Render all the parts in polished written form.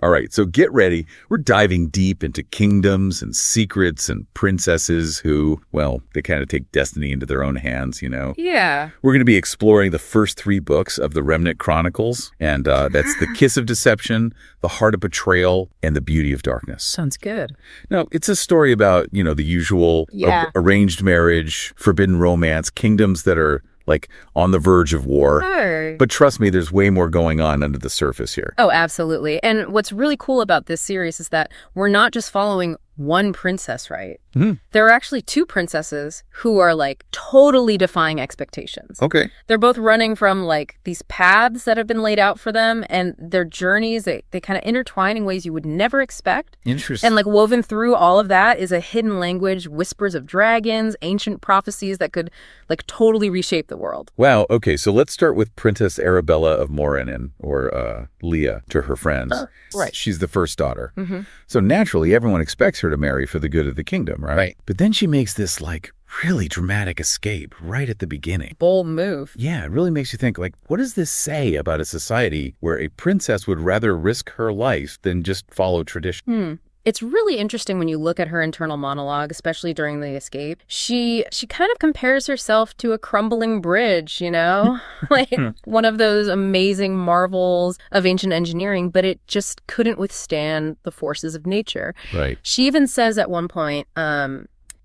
All right, so get ready. We're diving deep into kingdoms and secrets and princesses who, well, they kind of take destiny into their own hands, you know? Yeah. We're going to be exploring the first 3 books of the Remnant Chronicles, and that's The Kiss of Deception, The Heart of Betrayal, and The Beauty of Darkness. Sounds good. Now, it's a story about, you know, the usual arranged marriage, forbidden romance, kingdoms that are like on the verge of war. Sure. But trust me, there's way more going on under the surface here. Oh, absolutely. And what's really cool about this series is that we're not just following one princess, right? Mm-hmm. There are actually 2 princesses who are like totally defying expectations. Okay. They're both running from like these paths that have been laid out for them, and their journeys, they kind of intertwine in ways you would never expect. Interesting. And like woven through all of that is a hidden language, whispers of dragons, ancient prophecies that could like totally reshape the world. Wow. Okay, so let's start with Princess Arabella of Moranin, or Leah to her friends. Right. She's the first daughter. Mm-hmm. So naturally, everyone expects her to marry for the good of the kingdom, right? Right. But then she makes this like really dramatic escape right at the beginning. Bold move. Yeah, it really makes you think, like, what does this say about a society where a princess would rather risk her life than just follow tradition? It's really interesting when you look at her internal monologue, especially during the escape. She kind of compares herself to a crumbling bridge, you know? Like one of those amazing marvels of ancient engineering, but it just couldn't withstand the forces of nature. Right. She even says at one point,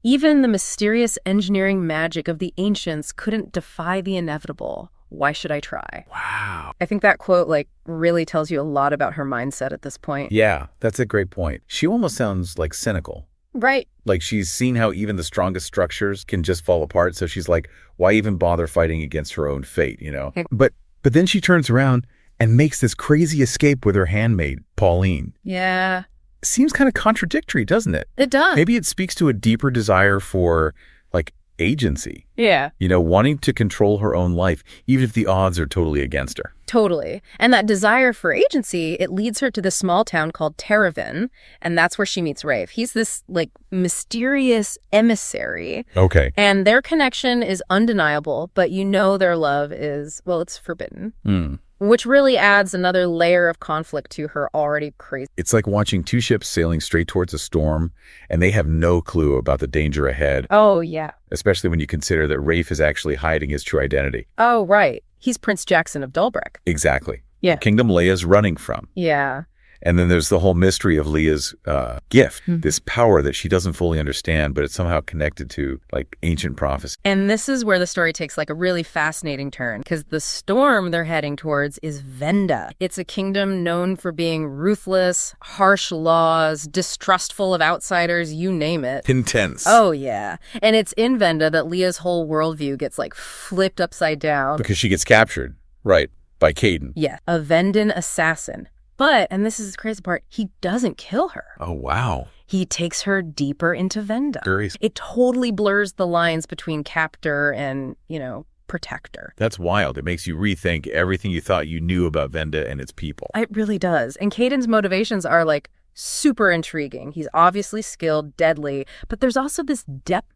even the mysterious engineering magic of the ancients couldn't defy the inevitable. Why should I try? Wow. I think that quote like really tells you a lot about her mindset at this point. Yeah, that's a great point. She almost sounds like cynical. Right. Like she's seen how even the strongest structures can just fall apart. So she's like, why even bother fighting against her own fate, you know? But then she turns around and makes this crazy escape with her handmaid, Pauline. Yeah. Seems kind of contradictory, doesn't it? It does. Maybe it speaks to a deeper desire for like agency. Yeah. You know, wanting to control her own life, even if the odds are totally against her. Totally. And that desire for agency, it leads her to this small town called Terevan, and that's where she meets Rafe. He's this, like, mysterious emissary. Okay. And their connection is undeniable, but you know their love is, well, it's forbidden. Which really adds another layer of conflict to her already crazy. It's like watching 2 ships sailing straight towards a storm, and they have no clue about the danger ahead. Oh, yeah. Especially when you consider that Rafe is actually hiding his true identity. Oh, right. He's Prince Jackson of Dulbreck. Exactly. Yeah. The kingdom Leia's running from. Yeah. And then there's the whole mystery of Leah's gift, this power that she doesn't fully understand, but it's somehow connected to like ancient prophecy. And this is where the story takes like a really fascinating turn, because the storm they're heading towards is Venda. It's a kingdom known for being ruthless, harsh laws, distrustful of outsiders, you name it. Intense. Oh, yeah. And it's in Venda that Leah's whole worldview gets like flipped upside down. Because she gets captured, right, by Caden. Yeah, a Vendan assassin. But, and this is the crazy part, he doesn't kill her. Oh, wow. He takes her deeper into Venda. Curious. It totally blurs the lines between captor and, you know, protector. That's wild. It makes you rethink everything you thought you knew about Venda and its people. It really does. And Caden's motivations are like super intriguing. He's obviously skilled, deadly, but there's also this depth,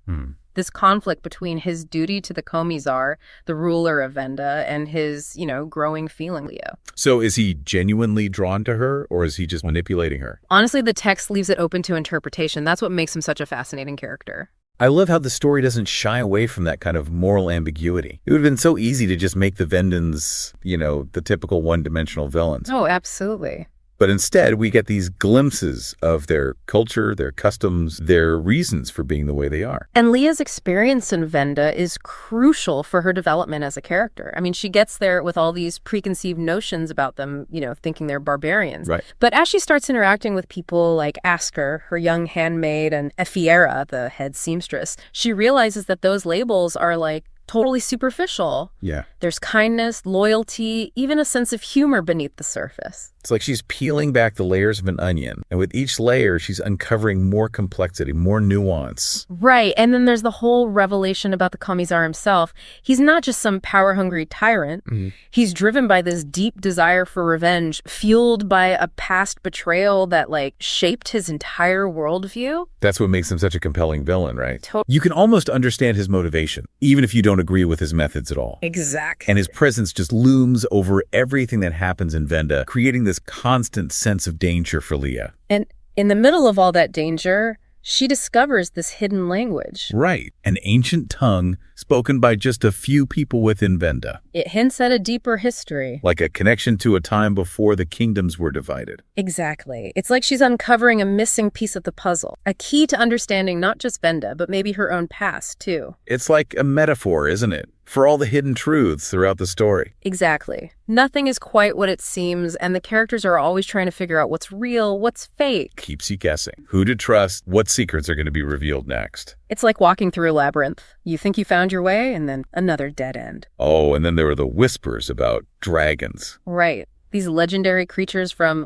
this conflict between his duty to the Commissar, the ruler of Venda, and his, you know, growing feeling Leo. So is he genuinely drawn to her, or is he just manipulating her? Honestly, the text leaves it open to interpretation. That's what makes him such a fascinating character. I love how the story doesn't shy away from that kind of moral ambiguity. It would have been so easy to just make the Vendans, you know, the typical one-dimensional villains. Oh, absolutely. But instead, we get these glimpses of their culture, their customs, their reasons for being the way they are. And Leah's experience in Venda is crucial for her development as a character. I mean, she gets there with all these preconceived notions about them, you know, thinking they're barbarians. Right. But as she starts interacting with people like Asker, her young handmaid, and Efiera, the head seamstress, she realizes that those labels are like totally superficial. Yeah. There's kindness, loyalty, even a sense of humor beneath the surface. It's like she's peeling back the layers of an onion. And with each layer, she's uncovering more complexity, more nuance. Right. And then there's the whole revelation about the Commissar himself. He's not just some power-hungry tyrant. He's driven by this deep desire for revenge, fueled by a past betrayal that, like, shaped his entire worldview. That's what makes him such a compelling villain, right? You can almost understand his motivation, even if you don't agree with his methods at all. Exactly. And his presence just looms over everything that happens in Venda, creating this constant sense of danger for Leah. And in the middle of all that danger, she discovers this hidden language. Right. An ancient tongue spoken by just a few people within Venda. It hints at a deeper history. Like a connection to a time before the kingdoms were divided. Exactly. It's like she's uncovering a missing piece of the puzzle. A key to understanding not just Venda, but maybe her own past, too. It's like a metaphor, isn't it? For all the hidden truths throughout the story. Exactly. Nothing is quite what it seems, and the characters are always trying to figure out what's real, what's fake. Keeps you guessing. Who to trust, what secrets are going to be revealed next. It's like walking through a labyrinth. You think you found your way, and then another dead end. Oh, and then there were the whispers about dragons. Right. These legendary creatures from,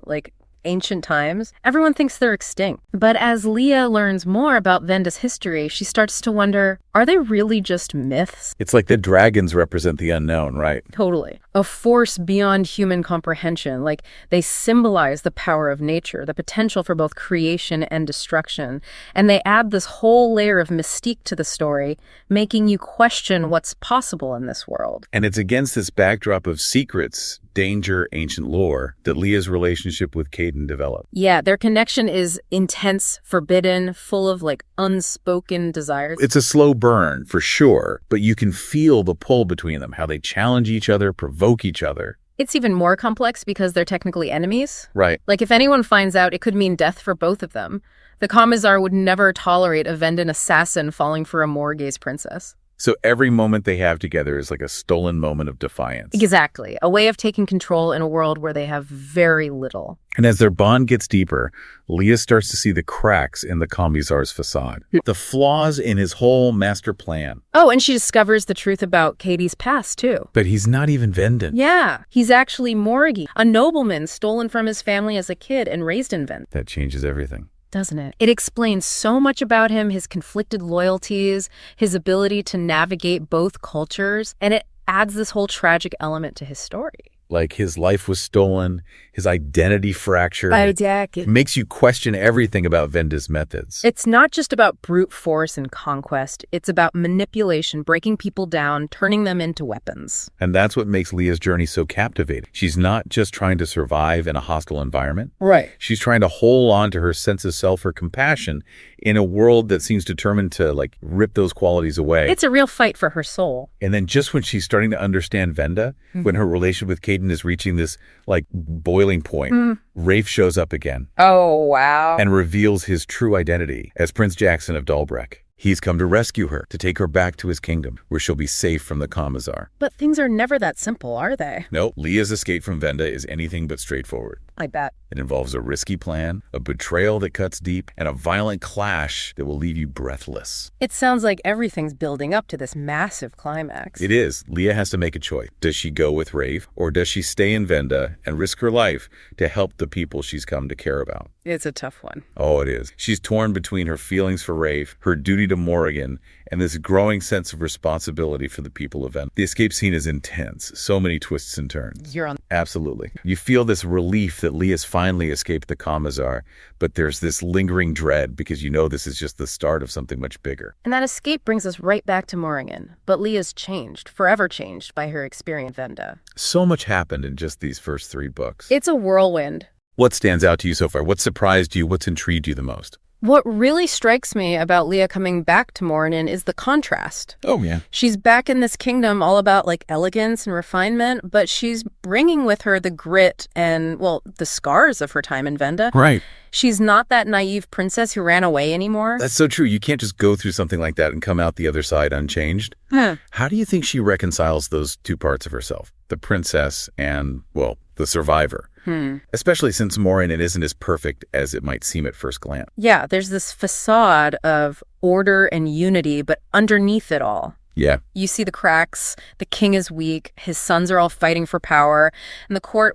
ancient times. Everyone thinks they're extinct. But as Leah learns more about Venda's history, she starts to wonder, are they really just myths? It's like the dragons represent the unknown, right? Totally. A force beyond human comprehension. Like, they symbolize the power of nature, the potential for both creation and destruction. And they add this whole layer of mystique to the story, making you question what's possible in this world. And it's against this backdrop of secrets, danger, ancient lore, that Leah's relationship with Caden developed. Yeah, their connection is intense, forbidden, full of unspoken desires. It's a slow burn, for sure, but you can feel the pull between them, how they challenge each other, provoke each other. It's even more complex because they're technically enemies. Right. If anyone finds out, it could mean death for both of them. The Commissar would never tolerate a Vendan assassin falling for a Morgaze princess. So every moment they have together is like a stolen moment of defiance. Exactly. A way of taking control in a world where they have very little. And as their bond gets deeper, Leah starts to see the cracks in the Commissar's facade. The flaws in his whole master plan. Oh, and she discovers the truth about Katie's past, too. But he's not even Vendan. Yeah, he's actually Morgie, a nobleman stolen from his family as a kid and raised in Vend. That changes everything. Doesn't it? It explains so much about him, his conflicted loyalties, his ability to navigate both cultures, and it adds this whole tragic element to his story. Like his life was stolen, his identity fractured. It makes you question everything about Venda's methods. It's not just about brute force and conquest. It's about manipulation, breaking people down, turning them into weapons. And that's what makes Leah's journey so captivating. She's not just trying to survive in a hostile environment. Right. She's trying to hold on to her sense of self or compassion in a world that seems determined to rip those qualities away. It's a real fight for her soul. And then just when she's starting to understand Venda, when her relation with Caden is reaching this boiling point, Rafe shows up again. Oh, wow. And reveals his true identity as Prince Jackson of Dalbrek. He's come to rescue her, to take her back to his kingdom, where she'll be safe from the Commissar. But things are never that simple, are they? No, Leah's escape from Venda is anything but straightforward. I bet. It involves a risky plan, a betrayal that cuts deep, and a violent clash that will leave you breathless. It sounds like everything's building up to this massive climax. It is. Leah has to make a choice. Does she go with Rafe, or does she stay in Venda and risk her life to help the people she's come to care about? It's a tough one. Oh, it is. She's torn between her feelings for Rafe, her duty to Morrigan, and this growing sense of responsibility for the people of Venda. The escape scene is intense. So many twists and turns. You're on. Absolutely. You feel this relief that Leah's finally escaped the Commissar, but there's this lingering dread because you know this is just the start of something much bigger. And that escape brings us right back to Morrigan. But Leah's changed, forever changed by her experience in Venda. So much happened in just these first 3 books. It's a whirlwind. What stands out to you so far? What surprised you? What's intrigued you the most? What really strikes me about Leah coming back to Morrigan is the contrast. Oh, yeah. She's back in this kingdom all about elegance and refinement, but she's bringing with her the grit and, the scars of her time in Venda. Right. She's not that naive princess who ran away anymore. That's so true. You can't just go through something like that and come out the other side unchanged. How do you think she reconciles those 2 parts of herself? The princess and, the survivor. Especially since Morrigan isn't as perfect as it might seem at first glance. Yeah, there's this facade of order and unity, but underneath it all, yeah, you see the cracks. The king is weak. His sons are all fighting for power. And the court,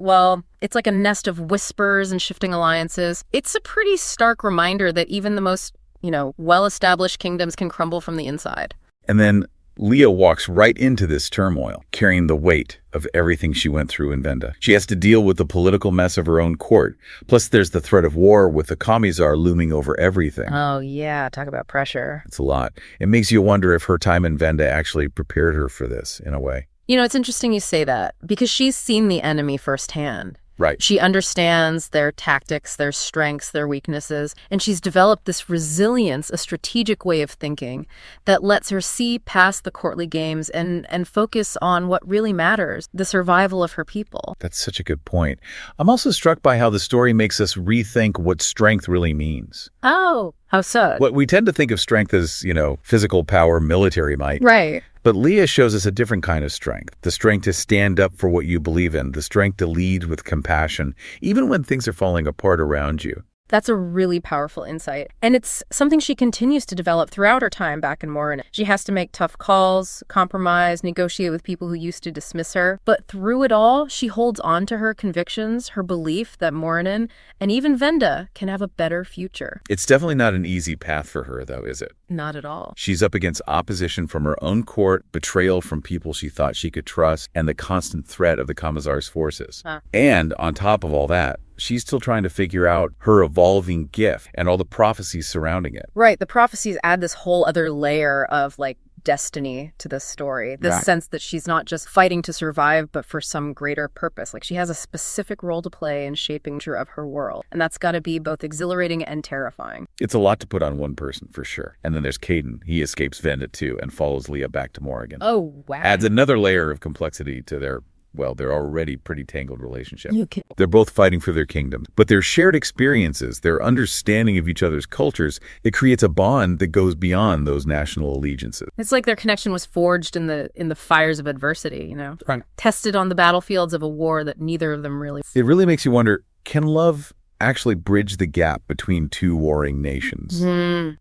it's like a nest of whispers and shifting alliances. It's a pretty stark reminder that even the most, well-established kingdoms can crumble from the inside. And then Leah walks right into this turmoil, carrying the weight of everything she went through in Venda. She has to deal with the political mess of her own court. Plus, there's the threat of war with the Commissar looming over everything. Oh, yeah. Talk about pressure. It's a lot. It makes you wonder if her time in Venda actually prepared her for this, in a way. You know, it's interesting you say that, because she's seen the enemy firsthand. Right. She understands their tactics, their strengths, their weaknesses, and she's developed this resilience, a strategic way of thinking that lets her see past the courtly games and focus on what really matters, the survival of her people. That's such a good point. I'm also struck by how the story makes us rethink what strength really means. Oh, how so? What we tend to think of strength as, physical power, military might. Right. But Leah shows us a different kind of strength. The strength to stand up for what you believe in. The strength to lead with compassion, even when things are falling apart around you. That's a really powerful insight. And it's something she continues to develop throughout her time back in Morin. She has to make tough calls, compromise, negotiate with people who used to dismiss her. But through it all, she holds on to her convictions, her belief that Morin and even Venda can have a better future. It's definitely not an easy path for her, though, is it? Not at all. She's up against opposition from her own court, betrayal from people she thought she could trust, and the constant threat of the Commissar's forces. And on top of all that, she's still trying to figure out her evolving gift and all the prophecies surrounding it. Right. The prophecies add this whole other layer of destiny to this story. This sense that she's not just fighting to survive, but for some greater purpose. She has a specific role to play in shaping of her world. And that's got to be both exhilarating and terrifying. It's a lot to put on one person, for sure. And then there's Caden. He escapes Venda, too, and follows Leah back to Morrigan. Oh, wow. Adds another layer of complexity to their already pretty tangled relationship. They're both fighting for their kingdom, but their shared experiences, their understanding of each other's cultures, it creates a bond that goes beyond those national allegiances. It's like their connection was forged in the fires of adversity, Right. Tested on the battlefields of a war that neither of them really... It really makes you wonder, can love actually bridge the gap between two warring nations?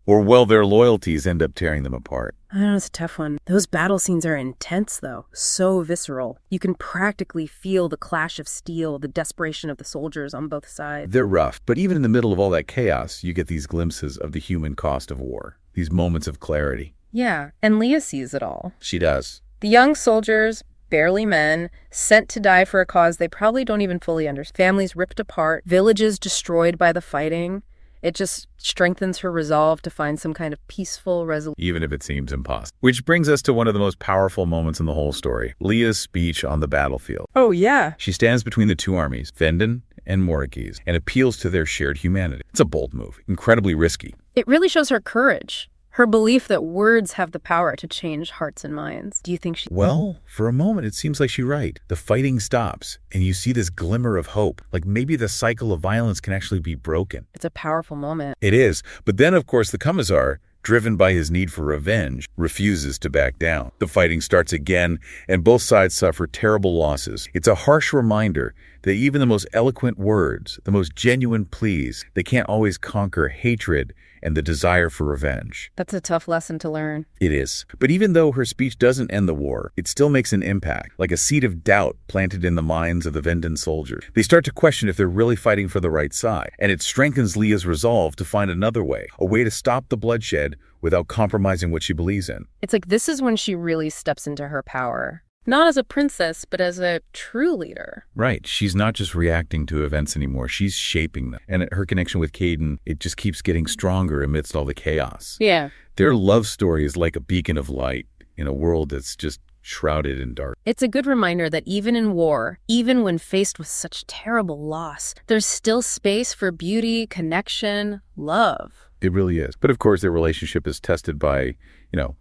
Or will their loyalties end up tearing them apart? I know, it's a tough one. Those battle scenes are intense, though. So visceral. You can practically feel the clash of steel, the desperation of the soldiers on both sides. They're rough, but even in the middle of all that chaos, you get these glimpses of the human cost of war, these moments of clarity. Yeah, and Leah sees it all. She does. The young soldiers, barely men, sent to die for a cause they probably don't even fully understand. Families ripped apart, villages destroyed by the fighting. It just strengthens her resolve to find some kind of peaceful resolution. Even if it seems impossible. Which brings us to one of the most powerful moments in the whole story, Leah's speech on the battlefield. Oh, yeah. She stands between the two armies, Vendan and Morrigan, and appeals to their shared humanity. It's a bold move, incredibly risky. It really shows her courage. Her belief that words have the power to change hearts and minds. Do you think she... Well, for a moment, it seems like she's right. The fighting stops, and you see this glimmer of hope. Like maybe the cycle of violence can actually be broken. It's a powerful moment. It is. But then, of course, the Commissar, driven by his need for revenge, refuses to back down. The fighting starts again, and both sides suffer terrible losses. It's a harsh reminder that even the most eloquent words, the most genuine pleas, they can't always conquer hatred and the desire for revenge. That's a tough lesson to learn. It is. But even though her speech doesn't end the war, it still makes an impact, like a seed of doubt planted in the minds of the Vendan soldiers. They start to question if they're really fighting for the right side, and it strengthens Leah's resolve to find another way, a way to stop the bloodshed without compromising what she believes in. It's like this is when she really steps into her power. Not as a princess, but as a true leader. Right. She's not just reacting to events anymore. She's shaping them. And her connection with Caden, it just keeps getting stronger amidst all the chaos. Yeah. Their love story is like a beacon of light in a world that's just shrouded in dark. It's a good reminder that even in war, even when faced with such terrible loss, there's still space for beauty, connection, love. It really is. But of course, their relationship is tested by,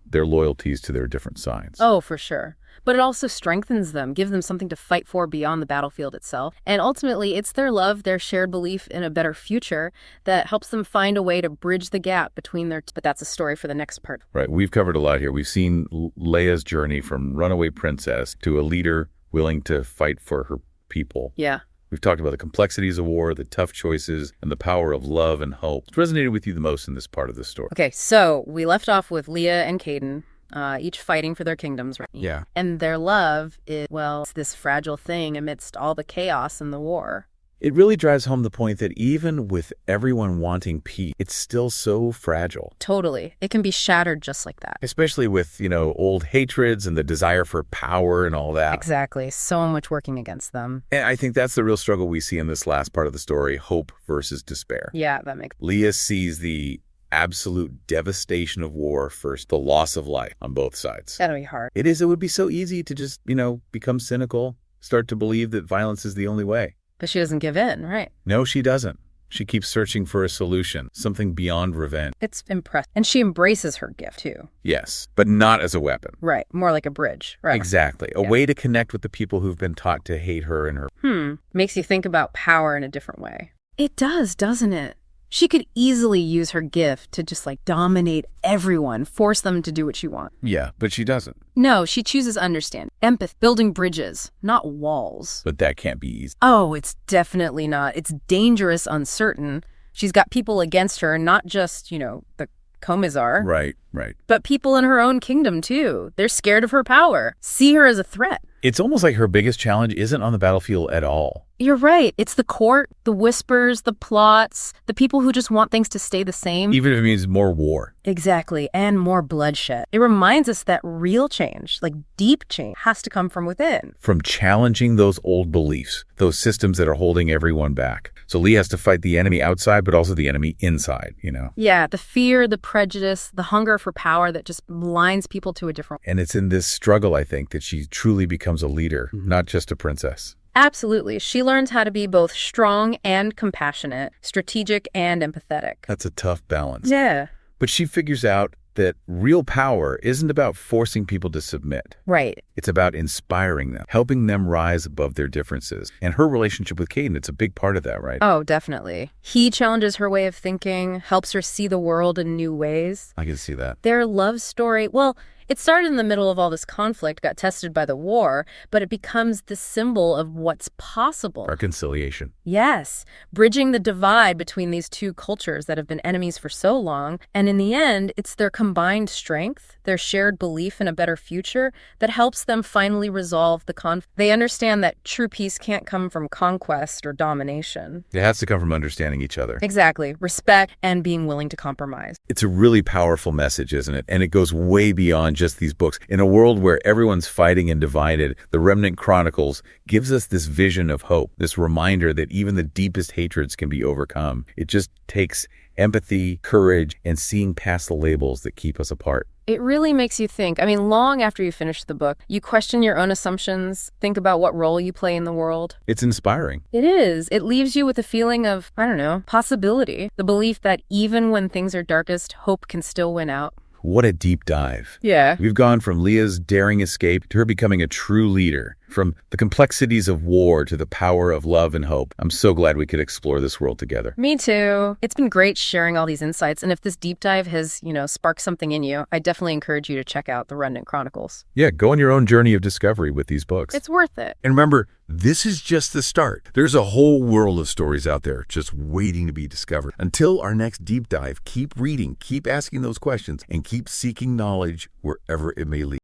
their loyalties to their different sides. Oh, for sure. But it also strengthens them, gives them something to fight for beyond the battlefield itself. And ultimately, it's their love, their shared belief in a better future that helps them find a way to bridge the gap between their... But that's a story for the next part. Right. We've covered a lot here. We've seen Leia's journey from runaway princess to a leader willing to fight for her people. Yeah. We've talked about the complexities of war, the tough choices, and the power of love and hope. What resonated with you the most in this part of the story? Okay, so we left off with Leah and Caden. Each fighting for their kingdoms, right? Yeah. And their love is, it's this fragile thing amidst all the chaos and the war. It really drives home the point that even with everyone wanting peace, it's still so fragile. Totally. It can be shattered just like that. Especially with, old hatreds and the desire for power and all that. Exactly. So much working against them. And I think that's the real struggle we see in this last part of the story, hope versus despair. Yeah, that makes sense. Leah sees the absolute devastation of war first, the loss of life on both sides. That'll be hard. It would be so easy to just, become cynical, start to believe that violence is the only way. But she doesn't give in, right? No, she doesn't. She keeps searching for a solution, something beyond revenge. It's impressive. And she embraces her gift, too. Yes, but not as a weapon. Right. More like a bridge. Right. Exactly. A way to connect with the people who've been taught to hate her and her. Makes you think about power in a different way. It does, doesn't it? She could easily use her gift to just dominate everyone, force them to do what she wants. Yeah, but she doesn't. No, she chooses understanding, empathy, building bridges, not walls. But that can't be easy. Oh, it's definitely not. It's dangerous, uncertain. She's got people against her, not just, the Commissar. Right. But people in her own kingdom, too. They're scared of her power, see her as a threat. It's almost like her biggest challenge isn't on the battlefield at all. You're right. It's the court, the whispers, the plots, the people who just want things to stay the same. Even if it means more war. Exactly. And more bloodshed. It reminds us that real change, deep change, has to come from within. From challenging those old beliefs, those systems that are holding everyone back. So Lee has to fight the enemy outside, but also the enemy inside, Yeah, the fear, the prejudice, the hunger for power that just blinds people to a different. And it's in this struggle, I think, that she truly becomes a leader, not just a princess. Absolutely. She learns how to be both strong and compassionate, strategic and empathetic. That's a tough balance. Yeah. But she figures out that real power isn't about forcing people to submit. Right. It's about inspiring them, helping them rise above their differences. And her relationship with Caden, it's a big part of that, right? Oh, definitely. He challenges her way of thinking, helps her see the world in new ways. I can see that. Their love story, well, it started in the middle of all this conflict, got tested by the war, but it becomes the symbol of what's possible. Reconciliation. Yes, bridging the divide between these two cultures that have been enemies for so long. And in the end, it's their combined strength, their shared belief in a better future that helps them finally resolve the conflict. They understand that true peace can't come from conquest or domination. It has to come from understanding each other. Exactly. Respect and being willing to compromise. It's a really powerful message, isn't it? And it goes way beyond just these books. In a world where everyone's fighting and divided, the Remnant Chronicles gives us this vision of hope, this reminder that even the deepest hatreds can be overcome. It just takes empathy, courage, and seeing past the labels that keep us apart. It really makes you think. Long after you finish the book, you question your own assumptions, think about what role you play in the world. It's inspiring. It is. It leaves you with a feeling of, possibility. The belief that even when things are darkest, hope can still win out. What a deep dive. Yeah. We've gone from Leah's daring escape to her becoming a true leader, from the complexities of war to the power of love and hope. I'm so glad we could explore this world together. Me too. It's been great sharing all these insights. And if this deep dive has, sparked something in you, I definitely encourage you to check out the Remnant Chronicles. Yeah, go on your own journey of discovery with these books. It's worth it. And remember, this is just the start. There's a whole world of stories out there just waiting to be discovered. Until our next deep dive, keep reading, keep asking those questions, and keep seeking knowledge wherever it may lead.